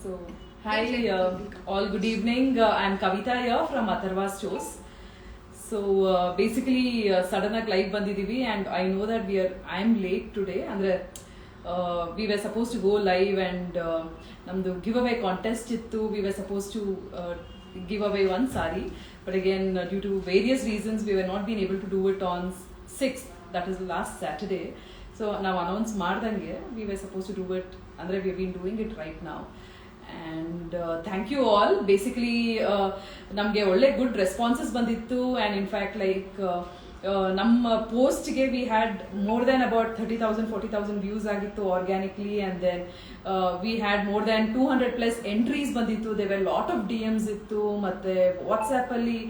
So, hi, all good evening. I'm Kavita here from Atharva Stores. So, basically, sudden live ಬಂದಿದ್ದೀವಿ and I know that I'm late today. ಅಂದ್ರೆ we were supposed to go live and ನಮ್ದು giveaway contest ಇತ್ತು. We were supposed to give away one sari, but again, due to various reasons, we were not being able to do it on 6th, that is last Saturday. So, ನಾವು announce ಮಾಡ್ದಂಗೆ we were supposed to do it, ಅಂದ್ರೆ we have been doing it right now. And thank you all. Basically, ನಮಗೆ ಒಳ್ಳೆ good responses ಬಂದಿತ್ತು and in fact like ನಮ್ಮ ಪೋಸ್ಟ್ಗೆ we had more than about 30,000 40,000 views ಆಗಿತ್ತು organically and then we had more than 200+ entries ಬಂದಿತ್ತು. there were lot of DMs ಇತ್ತು ಮತ್ತೆ WhatsApp ಅಲ್ಲಿ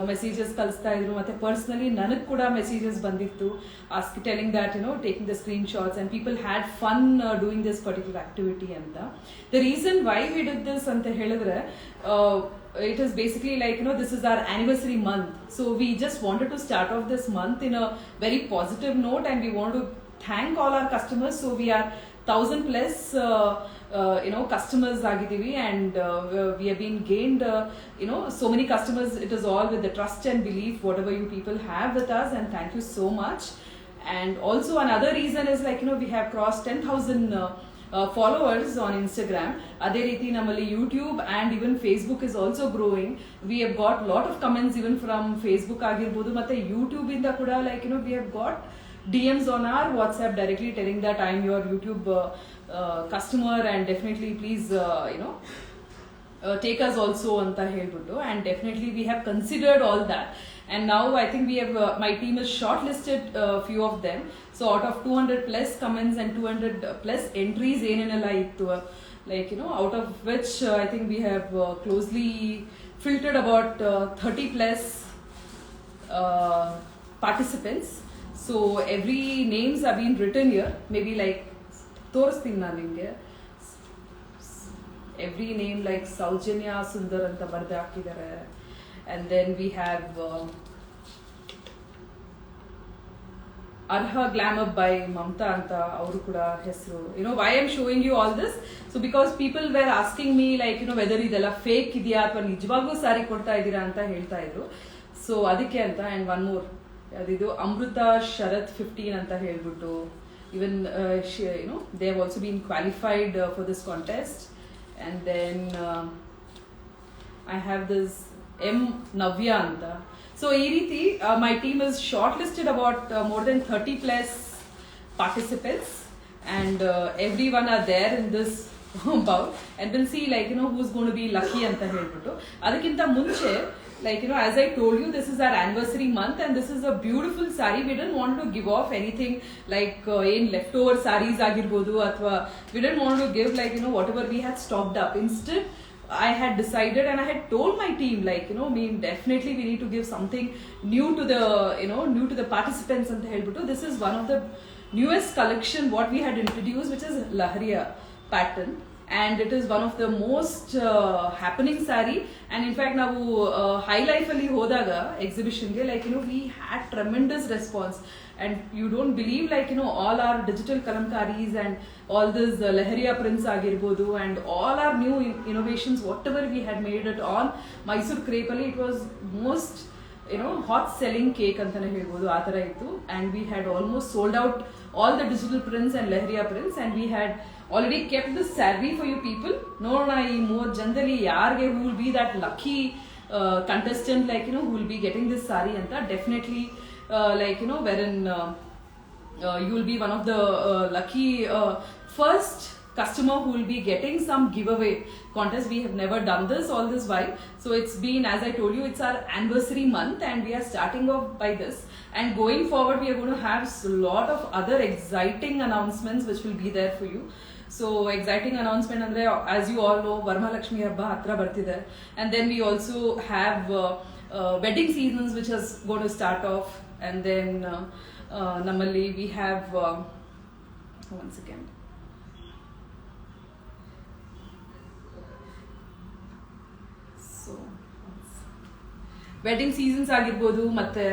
ಮೆಸೇಜಸ್ ಕಳಿಸ್ತಾ ಇದ್ರು ಮತ್ತೆ ಪರ್ಸನಲಿ ನನಗೆ ಕೂಡ ಮೆಸೇಜಸ್ ಬಂದಿತ್ತು telling that taking the screen shots and people had fun doing this particular activity ಅಂತ. The reason why we did this ಅಂತ ಹೇಳಿದ್ರೆ it is basically like this is our anniversary month, so we just wanted to start off this month in a very positive note and we want to thank all our customers. So we are 1,000+ customers ಆಗಿದ್ದೀವಿ and we have been gained so many customers. It is all with the trust and belief whatever you people have with us, and thank you so much. And also another reason is like we have crossed 10,000 followers on Instagram. ಅದೇ ರೀತಿ ನಮ್ಮಲ್ಲಿ YouTube and even Facebook is also growing. We have got lot of comments even from Facebook ಆಗಿರ್ಬೋದು ಮತ್ತೆ YouTube ಇಂದ ಕೂಡ like we have got DMs on our WhatsApp directly telling that I am your YouTube customer and definitely please take us also anta helbuttu, and definitely we have considered all that. And now I think we have my team has shortlisted few of them. So out of 200+ comments and 200+ entries ಏನೇನೆಲ್ಲ ಇತ್ತು like out of which I think we have closely filtered about 30+ participants. So every names have been written here, maybe like ತೋರಿಸ್ತೀನಿ ನಾನು ನಿಮಗೆ. every name like Soujanya Sundar ಅಂತ ಬರೆದು ಹಾಕಿದ್ದಾರೆ. and then we have Arha Glamour by Mamta anta ಅವರು ಕೂಡ ಹೆಸರು. why I'm showing you all this, so because people were asking me like whether ಇದೆಲ್ಲ ಫೇಕ್ ಇದೆಯಾ ಅಥವಾ ನಿಜವಾಗ್ಲೂ ಸಾರಿ ಕೊಡ್ತಾ ಇದ್ದೀರಾ ಅಂತ ಹೇಳ್ತಾ ಇದ್ರು. ಸೊ ಅದಕ್ಕೆ ಅಂತ. and one more, ಅದಿದು ಅಮೃತ ಶರತ್ 15 ಅಂತ ಹೇಳ್ಬಿಟ್ಟು even they have also been qualified for this contest. and then I have this M Navya anta. So ee reeti my team is shortlisted about more than 30+ participants, and everyone are there in this bowl, and we'll see like who's going to be lucky anta helbittu. Adakinta munche like as I told you, this is our anniversary month and this is a beautiful sari. We didn't want to give off anything like in leftover saris agirbodu athwa we didn't want to give like whatever we had stocked up. Instead I had decided and I had told my team like definitely we need to give something new to the new to the participants anta helbittu. This is one of the newest collection what we had introduced, which is Lahariya pattern, and it is one of the most happening sari. and in fact ನಾವು high life ಅಲ್ಲಿ ಹೋದಾಗ exhibition ಗೆ like we had tremendous response, and you don't believe like all our digital kalamkaris and all this Lahariya prints ಆಗಿರ್ಬೋದು and all our new innovations whatever we had made it on Mysore crepe ಅಲ್ಲಿ, it was most hot selling cake ಅಂತಾನೆ ಹೇಳ್ಬೋದು. ಆ ಥರ ಇತ್ತು. and we had almost sold out all the digital prints and Lahariya prints, and we had already kept this survey for you people. ನೋಡೋಣ ಈ 3 ಜನದಲ್ಲಿ ಯಾರಿಗೆ who will be that lucky contestant like who will be getting this sari anta. definitely like wherein you will be one of the lucky first customer who will be getting some giveaway contest. We have never done this all this while, so it's been, as I told you, it's our anniversary month and we are starting off by this, and going forward we are going to have a lot of other exciting announcements which will be there for you. So exciting announcement andre, as you all know, Varmalakshmi Habba hatra bartide, and then we also have wedding seasons which is going to start off, and then nammalli we have one second. So wedding seasons ಆಗಿರ್ಬೋದು ಮತ್ತೆ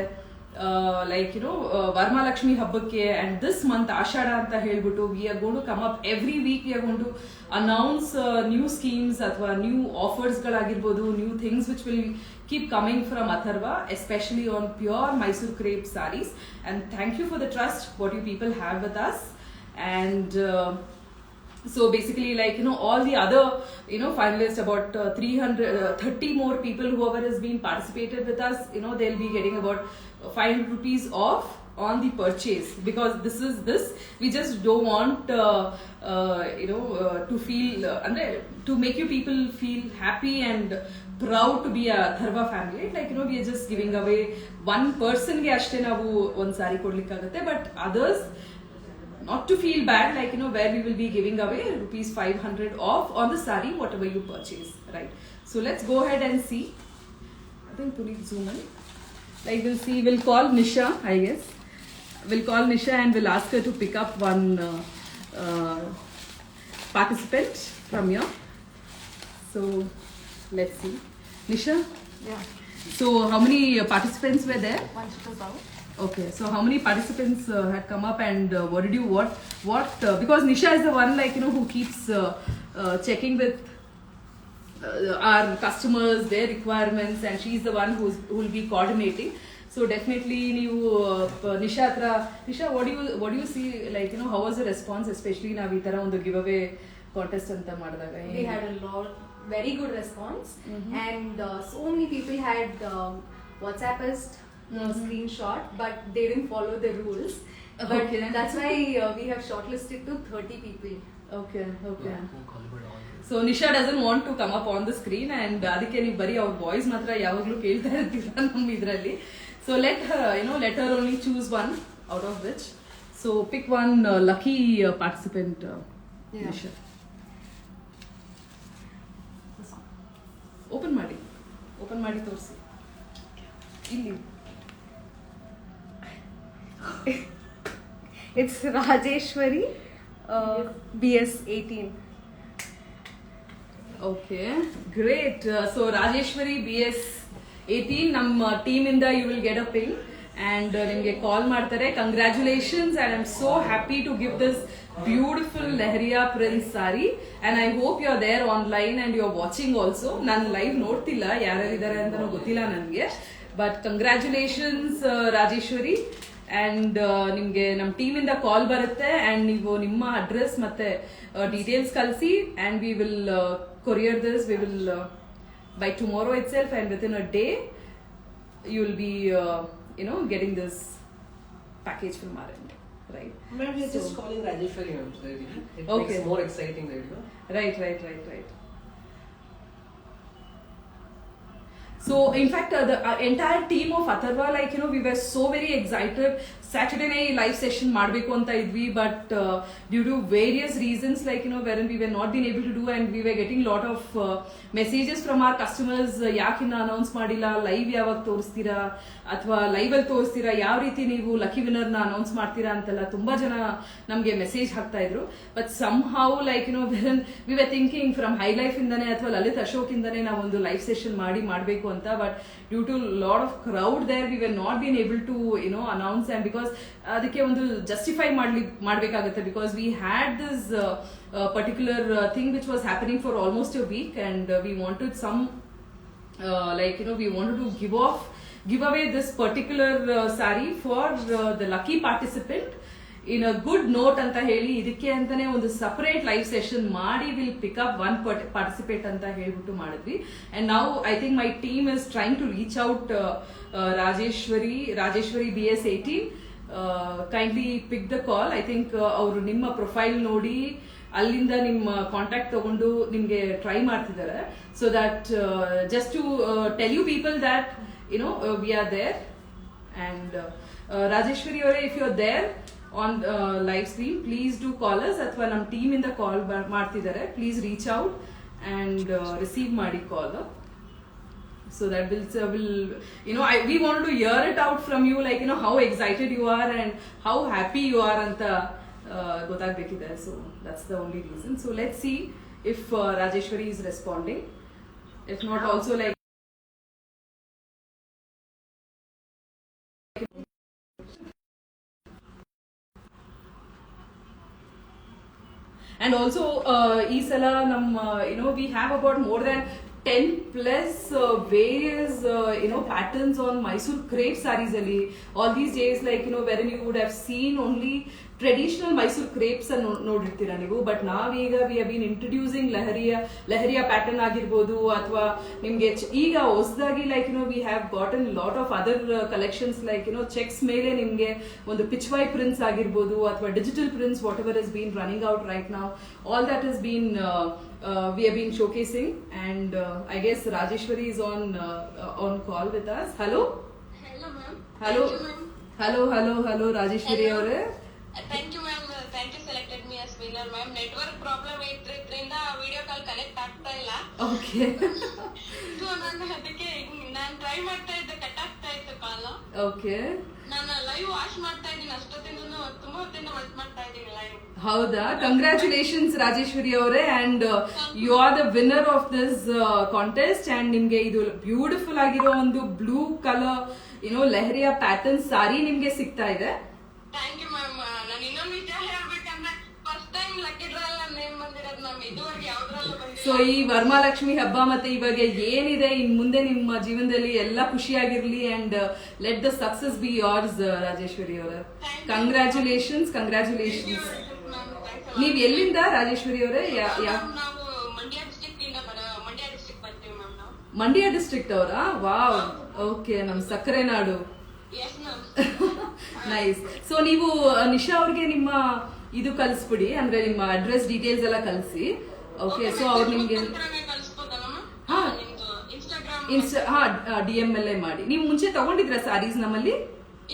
ವರಮಹಾಲಕ್ಷ್ಮಿ ಹಬ್ಬಕ್ಕೆ and this month Ashadha ಅಂತ ಹೇಳ್ಬಿಟ್ಟು we are going to come up every week we are going to announce new schemes ಅಥವಾ new offers ಗಳಾಗಿರ್ಬೋದು, new things which will keep coming from Atharva, especially on pure Mysore crepe sarees. And thank you for the trust what you people have with us. And so basically, all the other finalists, about 330 more people, whoever has been participated with us, they'll be getting about 500 rupees off on the purchase, because this we just don't want to feel to make you people feel happy and proud to be a Atharva family. We are just giving away one person ge ashte navu one saree kodlikkagutte, but others not to feel bad, where we will be giving away rupees 500 off on the saree whatever you purchase, right? So let's go ahead and see. I think Puneet zoom in. We'll call Nisha, I guess. We'll call Nisha and we'll ask her to pick up one participant from here. So let's see. Nisha? Yeah. So how many participants were there? 1,000. Okay, so how many participants had come up, and what did you because Nisha is the one who keeps checking with our customers, their requirements, and she's the one who will be coordinating. So definitely Nisha, what do you see, how was the response, especially now we tara ಒಂದು giveaway contest anta madadaga? We had a very good response, and so many people had WhatsApped screenshot, but they didn't follow the rules. But that's why we have shortlisted to 30 people. Okay. So Nisha doesn't want to come up on the screen, and ಅದಕ್ಕೆ ನೀವು ಬರೀ ಅವ್ರ voice ಮಾತ್ರ ಯಾವಾಗಲೂ ಕೇಳ್ತಾ ಇರ್ತೀರಾ ನಮ್ಮ ಇದರಲ್ಲಿ. So let her only choose one out of which. So pick one lucky participant, Nisha. Open ಮಾಡಿ ತೋರಿಸಿ ಇಲ್ಲಿ. It's Rajeshwari, BS 18. Okay, great. So Rajeshwari BS 18 ನಮ್ಮ ಟೀಮ್ ಇಂದ you will get a ping and ನಿಮಗೆ ಕಾಲ್ ಮಾಡ್ತಾರೆ. Congratulations, and I'm so happy to give this beautiful Lehriya Prince saree, and I hope you're there online and you're watching also. ನಾನು live ನೋಡ್ತಿಲ್ಲ, ಯಾರ್ಯಾರಿದ್ದಾರೆ ಅಂತ ಗೊತ್ತಿಲ್ಲ ನನಗೆ, but congratulations Rajeshwari. And ನಿಮ್ಗೆ ನಮ್ಮ team ಇಂದ ಕಾಲ್ ಬರುತ್ತೆ, ಅಂಡ್ ನೀವು ನಿಮ್ಮ ಅಡ್ರೆಸ್ ಮತ್ತೆ ಡೀಟೇಲ್ಸ್ ಕಳಿಸಿ, and we will courier this. We will by tomorrow itself, and within a day you will be getting this package from our end, right? Maybe we're just calling Rajeshwari. It makes more exciting, right. So in fact the entire team of Atharva, we were so very excited. Saturday night live session ಮಾಡಬೇಕು ಅಂತ ಇದ್ವಿ, but due to various reasons wherein we were not been able to do, and we were getting lot of messages from our customers, ಯಾಕಿನ್ನ announce ಮಾಡಿಲ್ಲ, live ಯಾವಾಗ ತೋರಿಸ್ತೀರಾ ಅಥವಾ live ಅಲ್ಲಿ ತೋರಿಸ್ತೀರಾ, ಯಾವ ರೀತಿ ನೀವು ಲಕ್ಕಿ ವಿನ್ನರ್ ನ ಅನೌನ್ಸ್ ಮಾಡ್ತೀರಾ ಅಂತೆಲ್ಲ ತುಂಬಾ ಜನ ನಮ್ಗೆ ಮೆಸೇಜ್ ಹಾಕ್ತಾ ಇದ್ರು. But somehow wherein we were thinking from high life ಇಂದಾನೆ ಅಥವಾ ಲಲಿತ್ ಅಶೋಕ್ ಇಂದಾನೆ ನಾವು ಒಂದು ಲೈವ್ ಸೆಷನ್ ಮಾಡಬೇಕು ಅಂತ, but due to lot of crowd there we were not been able to announce, and because ಅದಕ್ಕೆ ಒಂದು ಜಸ್ಟಿಫೈ ಮಾಡಬೇಕಾಗುತ್ತೆ, because we had this particular thing which was happening for almost a week, and we wanted some we wanted to give away this particular saree for the lucky participant in a good note anta heli. ಇದಕ್ಕೆ ಅಂತಾನೆ ಒಂದು separate live session ಮಾಡಿ will pick up one participate ಅಂತ ಹೇಳ್ಬಿಟ್ಟು ಮಾಡಿದ್ವಿ. And now I think my team is trying to reach out Rajeshwari BS 18. Kindly pick the call. I think ಅವರು ನಿಮ್ಮ profile ನೋಡಿ ಅಲ್ಲಿಂದ ನಿಮ್ಮ ಕಾಂಟ್ಯಾಕ್ಟ್ ತಗೊಂಡು ನಿಮ್ಗೆ ಟ್ರೈ ಮಾಡ್ತಿದ್ದಾರೆ. So that just to tell you people that we are there. And Rajeshwari ಅವರೇ, if you are there on live stream, please do call us, ಅಥವಾ ನಮ್ಮ ಟೀಮ್ ಇಂದ ಕಾಲ್ ಮಾಡ್ತಿದ್ದಾರೆ, please reach out and receive ಮಾಡಿ call. So that will we wanted to hear it out from you, how excited you are and how happy you are anta gotagbekide. So that's the only reason. So let's see if Rajeshwari is responding. If not, also and also ಈ ಸಲ ನಮ್ಮ we have about more than 10 plus various patterns on Mysore crepe sarees ali. All these days, like wherein you would have seen only traditional Mysore crepes and ನೋಡಿರ್ತೀರಾ ನೀವು. But ನಾವೀಗ we have been introducing Leheriya pattern ಆಗಿರ್ಬೋದು, ಅಥವಾ ನಿಮ್ಗೆ ಈಗ ಹೊಸದಾಗಿ like we have gotten lot of other collections like checks ಮೇಲೆ ನಿಮ್ಗೆ ಒಂದು ಪಿಚ್ವೈ ಪ್ರಿಂಟ್ಸ್ ಆಗಿರ್ಬೋದು, ಅಥವಾ digital prints, whatever is been running out right ನಾವು, all that is been we have been showcasing, and I guess Rajeshwari is on call with us. Hello ma'am. Hello. Thank you, ma'am. Hello Rajeshwari avare. Thank you, ma'am. Thank you selected me as winner, ma'am. Network problem ಇದ್ರಿಂದ video call connect ಆಗ್ತಾ ಇಲ್ಲ. Okay. So ನಾನು try ಮಾಡ್ತಾ ಇದ್ದೆ, cut ಆಗ್ತಾ ಇತ್ತು ಕಾಲ್. Okay. ನಾನು live watch ಮಾಡ್ತಾ ಇದ್ದೀನಿ, ಅಷ್ಟೊತ್ತಿಂದ ತುಂಬಾ ಹೊತ್ತಿಂದ ವಾಚ್ ಮಾಡ್ತಾ ಇದ್ದೀನಿ ಲೈವ್. ಹೌದಾ? ಕಂಗ್ರ್ಯಾಚುಲೇಷನ್ಸ್ ರಾಜೇಶ್ವರಿ ಅವರೇ, and you are the winner of this contest. And ನಿಮ್ಗೆ ಇದು ಬ್ಯೂಟಿಫುಲ್ ಆಗಿರೋ ಒಂದು blue colour lehariya pattern sari ನಿಮ್ಗೆ ಸಿಗ್ತಾ ಇದೆ. Thank you ma'am. ನಾನು ಇನ್ನೊಂದು ವಿಚಾರ ಹೇಳ್ಬೇಕಂದ್ರೆ first time lucky draw name ಬಂದಿರೋದು ಮ್ಯಾಮ್, ಇದುವರೆಗೆ ಯಾವ್ದ್ರಲ್ಲೂ ಬಂದಿಲ್ಲ. ಸೊ ಈ ವರಮಹಾಲಕ್ಷ್ಮಿ ಹಬ್ಬ ಮತ್ತೆ ಇವಾಗ ಏನಿದೆ ಇನ್ ಮುಂದೆ ನಿಮ್ಮ ಜೀವನದಲ್ಲಿ ಎಲ್ಲ ಖುಷಿಯಾಗಿರ್ಲಿ, and let the success be yours Rajeshwari ಅವರೇ. ಕಂಗ್ರ್ಯಾಚುಲೇಷನ್ಸ್. ನೀವ್ ಎಲ್ಲಿಂದ ರಾಜೇಶ್ವರಿ ಅವರೇ? ನಾವು ಮಂಡ್ಯ ಡಿಸ್ಟ್ರಿಕ್ಟ್ ಇಂದ ಮಂಡ್ಯ ಡಿಸ್ಟ್ರಿಕ್ಟ್ ಬರ್ತೀವಿ ಮ್ಯಾಮ್ ನಾವು. ಮಂಡ್ಯ ಡಿಸ್ಟ್ರಿಕ್ಟ್ ಅವರಾ? ವಾವ್, ಓಕೆ, ನಮ್ ಸಕ್ಕರೆ ನಾಡು. Yes ma'am. ನೈಸ್. ಸೊ ನೀವು ನಿಶಾ ಅವ್ರಿಗೆ ನಿಮ್ಮ ಇದು ಕಳಿಸ್ಬಿಡಿ, ಅಂದ್ರೆ ನಿಮ್ಮ ಅಡ್ರೆಸ್ ಡೀಟೇಲ್ಸ್ ಎಲ್ಲ ಕಳಿಸಿ. ಓಕೆ, ಸೊ ಅವ್ರು ನಿಮ್ಗೆ ಹಾ DM ಅಲ್ಲೇ ಮಾಡಿ. ನೀವು ಮುಂಚೆ ತಗೊಂಡಿದ್ರ ಸಾರೀಸ್ ನಮ್ಮಲ್ಲಿ?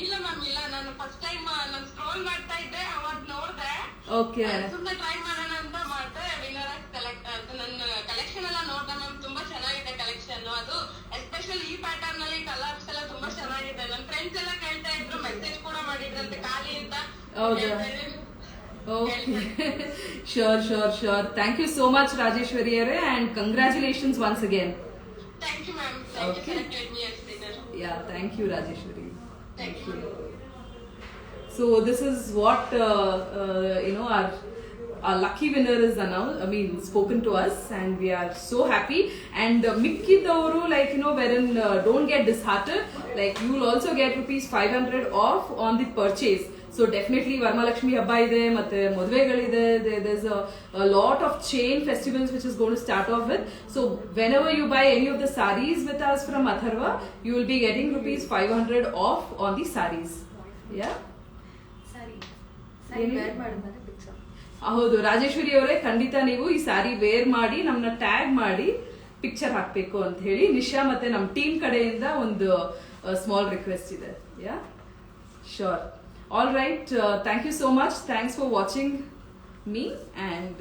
ಇಲ್ಲ ಮ್ಯಾಮ್, ಇಲ್ಲ. ನಾನು ಫಸ್ಟ್ ಟೈಮ್ ನಾನು ಸ್ಕ್ರೋಲ್ ಮಾಡ್ತಾ ಇದ್ದೆ, ಅವತ್ತು ನೋಡ್ದೆ. ಓಕೆ, ಸುಮ್ಮನೆ ಟ್ರೈ ಮಾಡೋಣ ಅಂತ ಮಾಡ್ದೆ. ವಿನ್ನರ್ ಆಗಿ ಸೆಲೆಕ್ಟ್ ಆಯ್ತು. ನನ್ನ ಕಲೆಕ್ಷನ್ ಎಲ್ಲ ನೋಡ್ದೆ ಮ್ಯಾಮ್, ತುಂಬಾ ಚೆನ್ನಾಗಿದೆ ಕಲೆಕ್ಷನ್. ಅದು ಎಸ್ಪೆಷಲಿ ಈ ಪ್ಯಾಟರ್ನ್ ಅಲ್ಲಿ ಕಲರ್ಸ್ ಎಲ್ಲ ತುಂಬಾ ಚೆನ್ನಾಗಿದೆ. ನನ್ನ ಫ್ರೆಂಡ್ಸ್ ಎಲ್ಲ ಕೇಳ್ತಾ ಇದ್ರು, ಮೆಸೇಜ್ ಕೂಡ ಮಾಡಿದ್ರಂತೆ ಖಾಲಿ ಅಂತ. ಹೌದಾ? Okay. Sure. Thank you so much, Rajeshwari Are, and congratulations once again. Thank you, ma'am. Thank you for selecting me as winner. Yeah, thank you, Rajeshwari. Thank you. So this is what our lucky winner is spoken to us, and we are so happy. And mikkidavaru, like wherein don't get disheartened, like you will also get ₹500 off on the purchase. So definitely Varamahalakshmi ಹಬ್ಬ ಇದೆ, ಮತ್ತೆ ಮದುವೆಗಳಿದೆ. There's a lot of chain festivals which is going to start off with. So whenever you buy any of the sarees with us from Atharva, you will be getting ₹500 off on the sarees. Yeah. ಸರಿ wear ಮಾಡಿದ್ಮೇಲೆ picture. ಹೌದು ರಾಜೇಶ್ವರಿ ಅವರೇ, ಖಂಡಿತ ನೀವು ಈ ಸಾರಿ wear ಮಾಡಿ ನಮ್ಮನ್ನ tag ಮಾಡಿ ಪಿಕ್ಚರ್ ಹಾಕ್ಬೇಕು ಅಂತ ಹೇಳಿ ನಿಶಾ ಮತ್ತೆ ನಮ್ಮ ಟೀಮ್ ಕಡೆಯಿಂದ ಒಂದು ಸ್ಮಾಲ್ ರಿಕ್ವೆಸ್ಟ್ ಇದೆ. ಯಾ, sure. All right, thank you so much. Thanks for watching me, and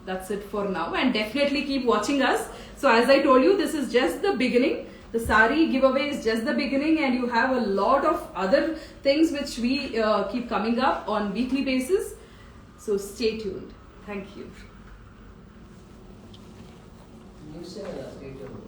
that's it for now. And definitely keep watching us. So as I told you, this is just the beginning. The sari giveaway is just the beginning, and you have a lot of other things which we keep coming up on weekly basis. So stay tuned. Thank you. You said stay tuned.